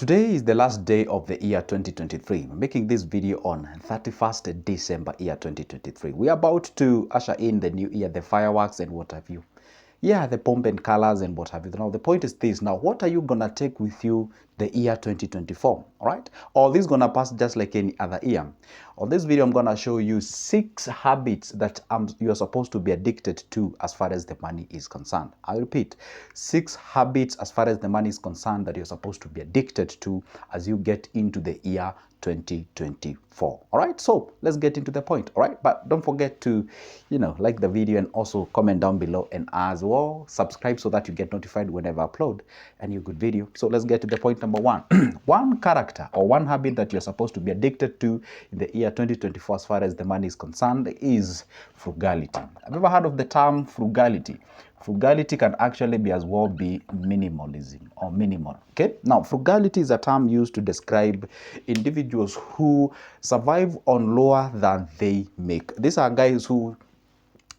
Today is the last day of the year 2023. I'm making this video on 31st December year 2023. We are about to usher in the new year, the fireworks and what have you. Yeah, the pomp and colors and what have you. Now, the point is this. Now, what are you going to take with you the year 2024? All right? Or this is going to pass just like any other year. On this video, I'm going to show you 6 habits that you are supposed to be addicted to as far as the money is concerned. I repeat, 6 habits as far as the money is concerned that you're supposed to be addicted to as you get into the year 2024. All right, so let's get into the point. All right, but don't forget to like the video and also comment down below, and as well subscribe so that you get notified whenever I upload a new good video. So let's get to the point number 1. One character or one habit that you're supposed to be addicted to in the year 2024 as far as the money is concerned is frugality. Have you ever heard of the term frugality? Frugality can actually be as well be minimalism or minimal. Okay, now frugality is a term used to describe individuals who survive on lower than they make. These are guys who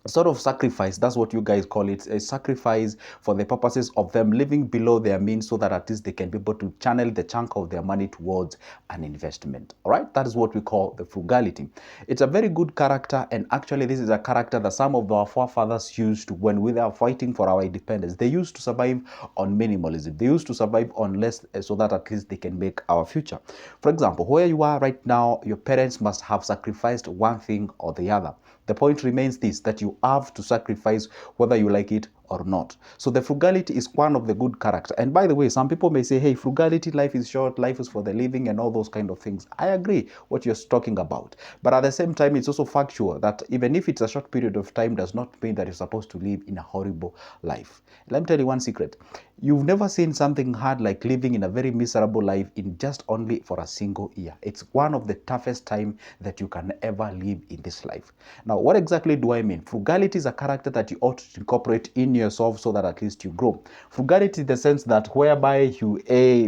sort of sacrifice, that's what you guys call it, a sacrifice for the purposes of them living below their means so that at least they can be able to channel the chunk of their money towards an investment. All right, that is what we call the frugality. It's a very good character, and actually this is a character that some of our forefathers used when we were fighting for our independence. They used to survive on minimalism. They used to survive on less so that at least they can make our future. For example, where you are right now, your parents must have sacrificed one thing or the other. The point remains this, that you have to sacrifice whether you like it or not. So the frugality is one of the good character. And by the way, some people may say, hey, frugality, life is short, life is for the living and all those kind of things. I agree what you're talking about. But at the same time, it's also factual that even if it's a short period of time, does not mean that you're supposed to live in a horrible life. Let me tell you one secret. You've never seen something hard like living in a very miserable life in just only for a single year. It's one of the toughest time that you can ever live in this life. Now, what exactly do I mean? Frugality is a character that you ought to incorporate in yourself so that at least you grow. Frugality in the sense that whereby you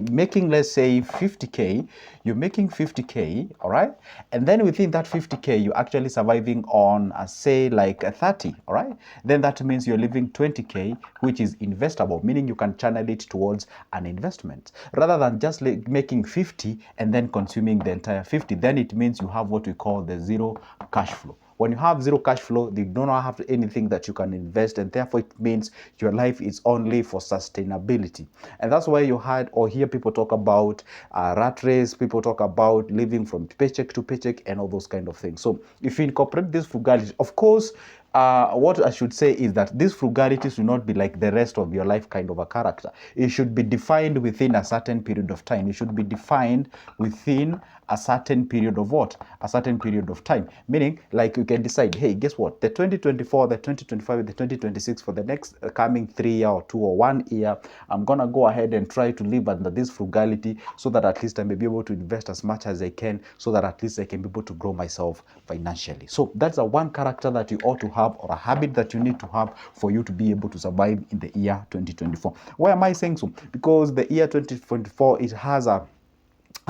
making, let's say 50k, you're making 50k, all right? And then within that 50k, you're actually surviving on say like a 30, all right? Then that means you're living 20k, which is investable, meaning you can channel it towards an investment rather than just making 50 and then consuming the entire 50. Then it means you have what we call the zero cash flow. When you have zero cash flow, you do not have anything that you can invest, and therefore it means your life is only for sustainability. And that's why you heard or hear people talk about rat race, people talk about living from paycheck to paycheck and all those kind of things. So if you incorporate this frugality, of course, what I should say is that this frugality should not be like the rest of your life kind of a character. It should be defined within a certain period of time. It should be defined within a certain period of what? A certain period of time. Meaning, like you can decide, hey, guess what? The 2024, the 2025, the 2026, for the next coming 3 year or 2 or 1 year, I'm going to go ahead and try to live under this frugality so that at least I may be able to invest as much as I can so that at least I can be able to grow myself financially. So that's a one character that you ought to have, or a habit that you need to have for you to be able to survive in the year 2024. Why am I saying so? Because the year 2024, it has a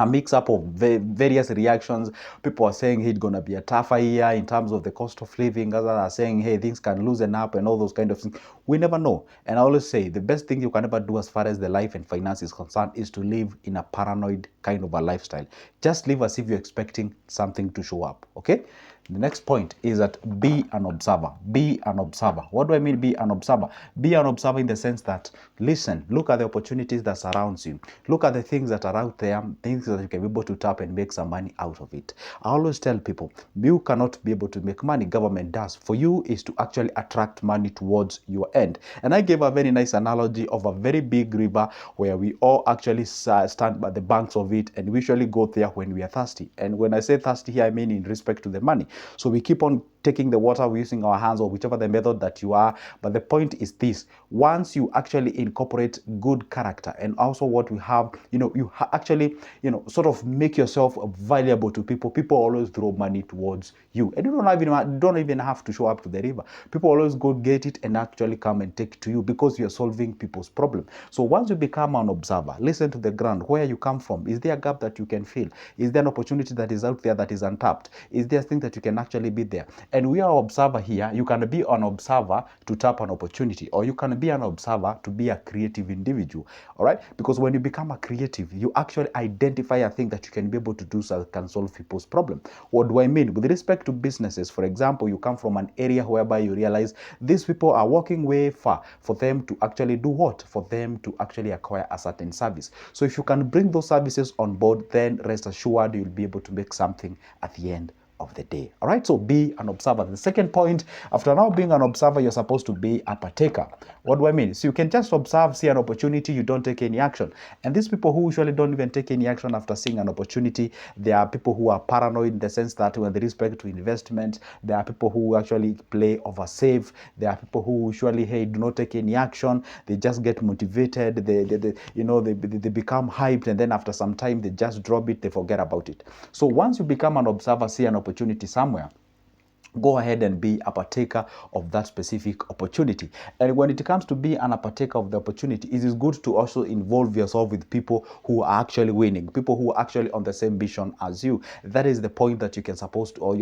mix-up of various reactions. People are saying, hey, it's going to be a tougher year in terms of the cost of living. Others are saying, hey, things can loosen up and all those kind of things. We never know. And I always say the best thing you can ever do as far as the life and finance is concerned is to live in a paranoid kind of a lifestyle. Just live as if you're expecting something to show up, okay? The next point is that be an observer. Be an observer. What do I mean be an observer? Be an observer in the sense that listen, look at the opportunities that surrounds you. Look at the things that are out there, things that you can be able to tap and make some money out of it. I always tell people, you cannot be able to make money. Government does. For you is to actually attract money towards your end. And I gave a very nice analogy of a very big river where we all actually stand by the banks of it, and we usually go there when we are thirsty. And when I say thirsty here, I mean in respect to the money. So we keep on taking the water, we're using our hands or whichever the method that you are. But the point is this: once you actually incorporate good character and also what we have, you actually, sort of make yourself valuable to people. People always throw money towards you, and you don't even have to show up to the river. People always go get it and actually come and take it to you because you're solving people's problem. So once you become an observer, listen to the ground, where you come from. Is there a gap that you can fill? Is there an opportunity that is out there that is untapped? Is there a thing that you can actually be there? And we are observer here. You can be an observer to tap an opportunity, or you can be an observer to be a creative individual. All right, because when you become a creative, you actually identify a thing that you can be able to do so that can solve people's problem. What do I mean? With respect to businesses, for example, you come from an area whereby you realize these people are walking way far for them to actually do what? For them to actually acquire a certain service. So if you can bring those services on board, then rest assured you'll be able to make something at the end of the day. All right, so be an observer. The second point, after now being an observer, you're supposed to be a partaker. What do I mean? So you can just observe, see an opportunity, you don't take any action. And these people who usually don't even take any action after seeing an opportunity, they are people who are paranoid in the sense that with respect to investment, there are people who actually play over safe. There are people who usually, hey, do not take any action. They just get motivated. They become hyped, and then after some time, they just drop it. They forget about it. So once you become an observer, see an opportunity somewhere, go ahead and be a partaker of that specific opportunity. And when it comes to be a partaker of the opportunity, it is good to also involve yourself with people who are actually winning, people who are actually on the same vision as you. That is the point that you're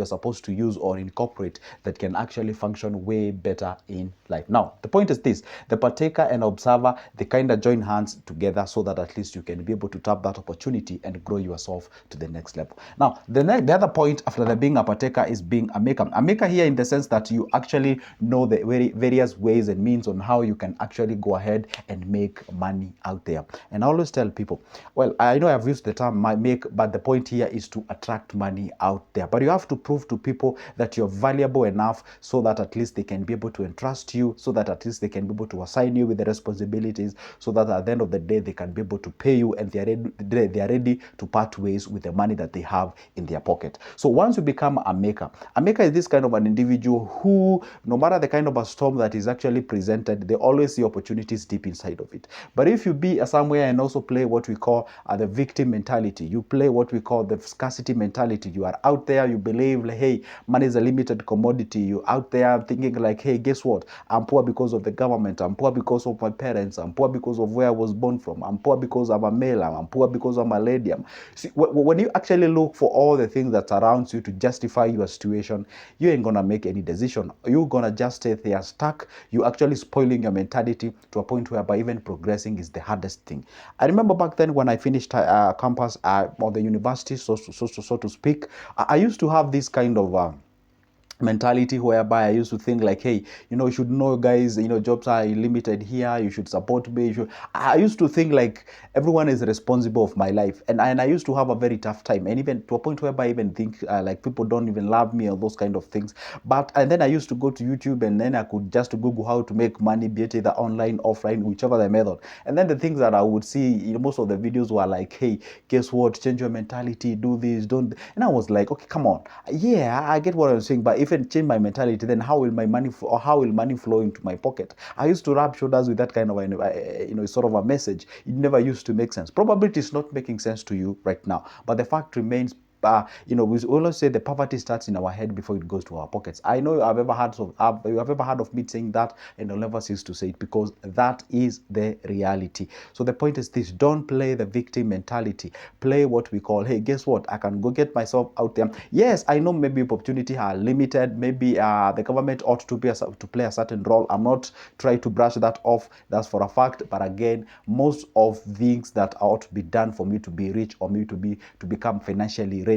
supposed to use or incorporate that can actually function way better in life. Now, the point is this: the partaker and observer, they kind of join hands together so that at least you can be able to tap that opportunity and grow yourself to the next level. Now, the other point after the being a partaker is being a maker. A maker here in the sense that you actually know the various ways and means on how you can actually go ahead and make money out there. And I always tell people, well, I know I've used the term make, but the point here is to attract money out there. But you have to prove to people that you're valuable enough so that at least they can be able to entrust you, so that at least they can be able to assign you with the responsibilities, so that at the end of the day, they can be able to pay you, and they are ready to part ways with the money that they have in their pocket. So once you become a maker is this kind of an individual who, no matter the kind of a storm that is actually presented, they always see opportunities deep inside of it. But if you be somewhere and also play what we call the victim mentality, you play what we call the scarcity mentality, you are out there, you believe, like, hey, money is a limited commodity. You're out there thinking like, hey, guess what? I'm poor because of the government. I'm poor because of my parents. I'm poor because of where I was born from. I'm poor because I'm a male. I'm poor because I'm a lady. See, when you actually look for all the things that surrounds you to justify your situation, you ain't gonna make any decision. You're gonna just stay there stuck. You're actually spoiling your mentality to a point whereby even progressing is the hardest thing. I remember back then when I finished campus or the university, so to speak, I used to have this kind of mentality whereby I used to think like, hey, you should know, guys, jobs are limited here, you should support me. I used to think like everyone is responsible of my life, and I used to have a very tough time, and even to a point whereby I even think like people don't even love me or those kind of things. And then I used to go to YouTube, and then I could just Google how to make money, be it either online, offline, whichever the method. And then the things that I would see, most of the videos were like, hey, guess what, change your mentality, do this, don't. And I was like, okay, come on, yeah, I get what I'm saying, but if I change my mentality, then how will money flow into my pocket? I used to rub shoulders with that kind of sort of a message. It never used to make sense. Probably it is not making sense to you right now, but the fact remains, we always say the poverty starts in our head before it goes to our pockets. I know you have ever heard of me saying that, and I'll never cease to say it, because that is the reality. So the point is this: don't play the victim mentality. Play what we call, hey, guess what? I can go get myself out there. Yes, I know maybe opportunities are limited. Maybe the government ought to play a certain role. I'm not trying to brush that off. That's for a fact. But again, most of things that ought to be done for me to be rich or me to become financially ready,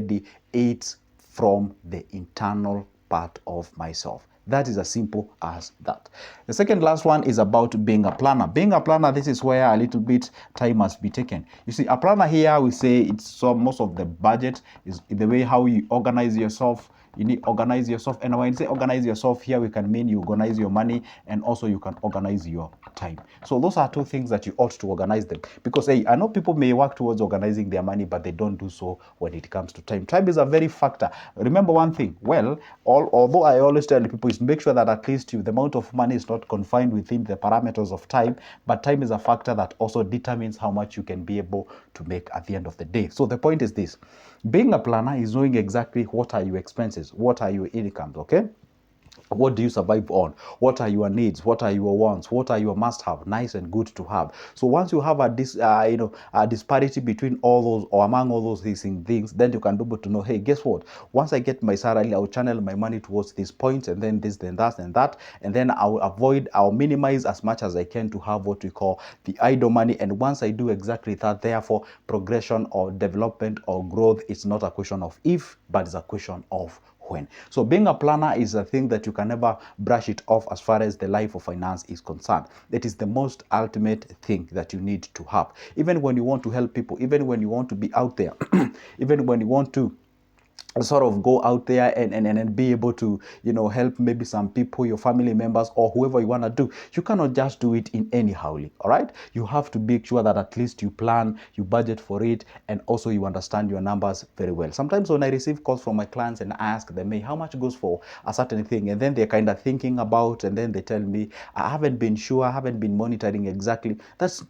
it's from the internal part of myself. That is as simple as that. The second last one is about being a planner. Being a planner, this is where a little bit time must be taken. You see, a planner here, we say it's most of the budget is the way how you organize yourself. You need to organize yourself. And when you say organize yourself here, we can mean you organize your money, and also you can organize your time. So those are two things that you ought to organize them. Because hey, I know people may work towards organizing their money, but they don't do so when it comes to time. Time is a very factor. Remember one thing, although I always tell people is make sure that at least the amount of money is not confined within the parameters of time, but time is a factor that also determines how much you can be able to make at the end of the day. So the point is this: being a planner is knowing exactly what are your expenses, what are your incomes, okay? What do you survive on? What are your needs? What are your wants? What are your must-have? Nice and good to have. So once you have a disparity between all those or among all those things, then you can be able to know, hey, guess what? Once I get my salary, I'll channel my money towards these points, and then this, then that, and that, and then I'll minimize as much as I can to have what we call the idle money. And once I do exactly that, therefore, progression or development or growth is not a question of if, but it's a question of when. So being a planner is a thing that you can never brush it off as far as the life of finance is concerned. It is the most ultimate thing that you need to have. Even when you want to help people, even when you want to be out there, even when you want to sort of go out there and be able to, help maybe some people, your family members, or whoever you want to do. You cannot just do it in anyhowly. All right, you have to make sure that at least you plan, you budget for it, and also you understand your numbers very well. Sometimes when I receive calls from my clients and I ask them, hey, how much goes for a certain thing, and then they're kind of thinking about, and then they tell me, I haven't been sure, I haven't been monitoring exactly. That's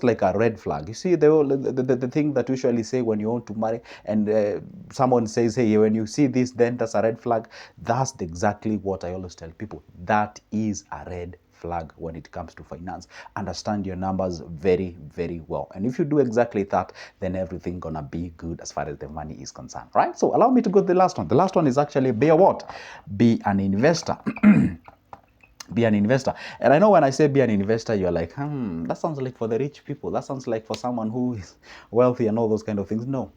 like a red flag. You see, the thing that we usually say when you want to marry, and someone says, hey, when you see this, then that's a red flag. That's exactly what I always tell people. That is a red flag when it comes to finance. Understand your numbers very, very well. And if you do exactly that, then everything gonna be good as far as the money is concerned, right? So allow me to go to the last one. The last one is actually be a what? Be an investor. Be an investor. And I know when I say be an investor, you're like, that sounds like for the rich people. That sounds like for someone who is wealthy and all those kind of things. No.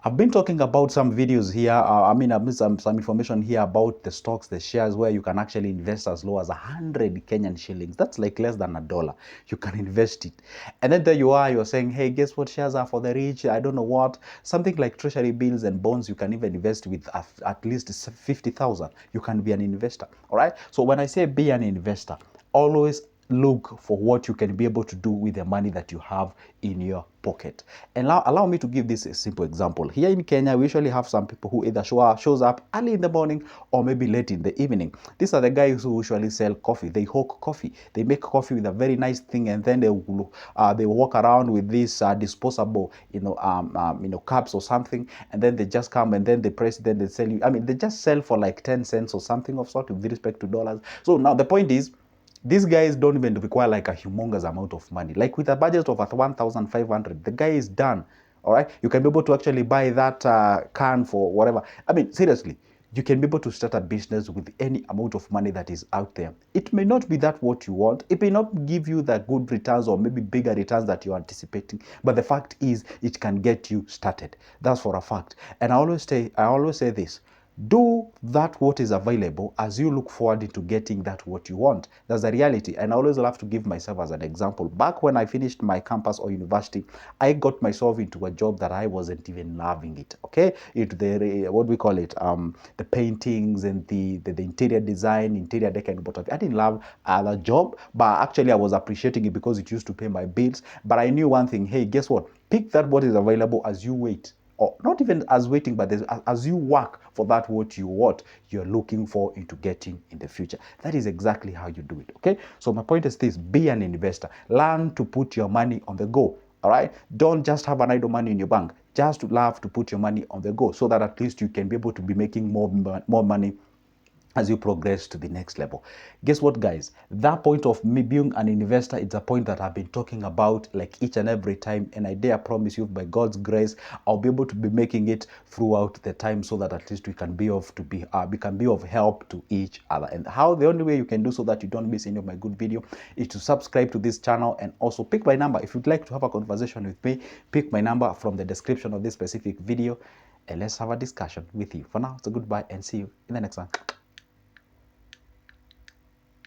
I've been talking about some videos here. I've made some information here about the stocks, the shares, where you can actually invest as low as 100 Kenyan shillings. That's like less than $1. You can invest it. And then there you are, you're saying, hey, guess what? Shares are for the rich. I don't know what. Something like treasury bills and bonds, you can even invest with at least 50,000. You can be an investor. All right. So when I say be an investor, always look for what you can be able to do with the money that you have in your pocket. And allow me to give this a simple example. Here in Kenya, we usually have some people who either shows up early in the morning or maybe late in the evening. These are the guys who usually sell coffee. They hawk coffee. They make coffee with a very nice thing, and then they walk around with this disposable, cups or something, and then they just come and then they press, then they sell you. They just sell for like 10 cents or something of sort with respect to dollars. So now the point is, these guys don't even require like a humongous amount of money. Like with a budget of 1,500, the guy is done. All right, you can be able to actually buy that can for whatever. Seriously, you can be able to start a business with any amount of money that is out there. It may not be that what you want. It may not give you the good returns or maybe bigger returns that you're anticipating. But the fact is, it can get you started. That's for a fact. And I always say this. Do that what is available as you look forward into getting that what you want. That's the reality. And I always love to give myself as an example. Back when I finished my campus or university, I got myself into a job that I wasn't even loving it. Okay, what we call it, the paintings and the interior design, interior decor, but I didn't love the job, but actually I was appreciating it because it used to pay my bills. But I knew one thing. Hey, guess what? Pick that what is available as you wait. Or not even as waiting, but as you work for that what you're looking for into getting in the future. That is exactly how you do it. Okay, so my point is this: be an investor. Learn to put your money on the go. All right, don't just have an idle money in your bank. Just love to put your money on the go, so that at least you can be able to be making more money as you progress to the next level. Guess what, guys? That point of me being an investor, it's a point that I've been talking about like each and every time, and I dare promise you, by God's grace, I'll be able to be making it throughout the time, so that at least we can be of help to each other. And how the only way you can do so that you don't miss any of my good video is to subscribe to this channel, and also pick my number. If you'd like to have a conversation with me, pick my number from the description of this specific video, and let's have a discussion with you. For now, it's a goodbye, and see you in the next one.